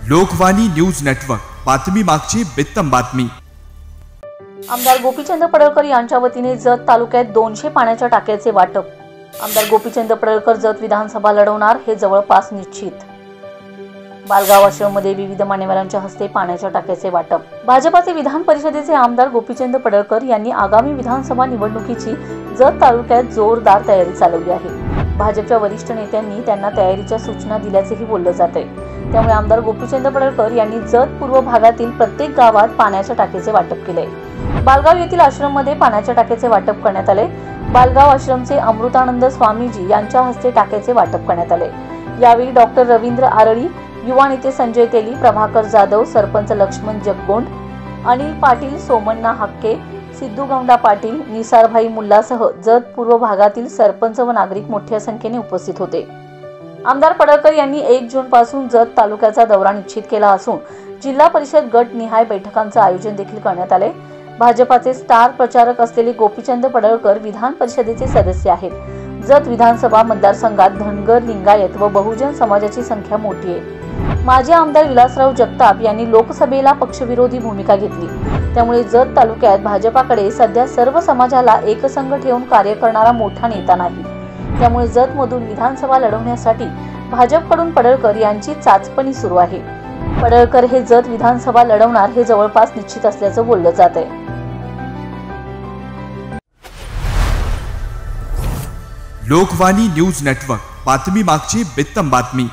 Lokvani news network, बातमी मागची बित्तम बातमी। आमदार गोपीचंद पडळकर यांच्या वतीने जत तालुक्यात 200 पाण्याच्या टाक्याचे वाटप। आमदार गोपीचंद पडळकर जत विधानसभा लढवणार हे जवळपास निश्चित। बालगाव आश्रममध्ये विविध मान्यवरांच्या हस्ते पाण्याच्या टाक्याचे वाटप। भाजपाचे विधान परिषदेचे आमदार गोपीचंद पडळकर यांनी आगामी विधानसभा निवडणुकीची जत तालुक्यात जोरदार तयारी चालवली आहे। भाजपच्या वरिष्ठ नेत्यांनी त्यांना तयारीच्या सूचना दिल्याचेही बोललं जाते। त्यामुळे आमदार गोपीचंद पडळकर यांनी जत पूर्व भागातील प्रत्येक गावात पाण्याच्या टाकीचे वाटप केले। बालगाव येथील आश्रममध्ये पाण्याच्या टाकीचे वाटप करण्यात आले। बालगाव आश्रमचे अमृतानंद स्वामीजी यांच्या हस्ते टाकीचे वाटप करण्यात आले। यावेळी डॉक्टर रवींद्र आरळी, युवा नेते संजय तेली, प्रभाकर जाधव, सरपंच लक्ष्मण जगगोंड, अनिल पाटील, सोमण्णा हक्के, सिद्धू गौंडा पाटील, निसारभाई मुल्लासह जत पूर्व भागातील सरपंच व नागरिक मोठ्या संख्येने उपस्थित होते। आमदार पडळकर यांनी 1 जून पासून जत तालुक्याचा दौरा निश्चित केला असून जिल्हा परिषद गट निहाय बैठकांचे आयोजन देखील करण्यात आले। भाजपाचे स्टार प्रचारक असलेले गोपीचंद पडळकर विधान परिषदेचे सदस्य आहेत। जत विधानसभा मतदारसंघात धनगर, लिंगायत व बहुजन समाजाची संख्या मोठी आहे। माजी आमदार विलासराव जगताप यांनी लोकसभेला पक्षविरोधी भूमिका घेतली। त्यामुळे जत तालुक्यात भाजपाकडे सध्या सर्व समाजाला एकसंघ ठेवून कार्य करणारा मोठा नेता नाही। त्यामुळे जत मधून विधानसभा लढवण्यासाठी भाजपकडून पडळकर यांची चाचपणी सुरू आहे। पडळकर हे जत विधानसभा लढवणार हे जवळपास निश्चित असल्याचं बोललं जात आहे। लोकवाणी न्यूज नेटवर्क, बातमी मागची बित्तम बातमी।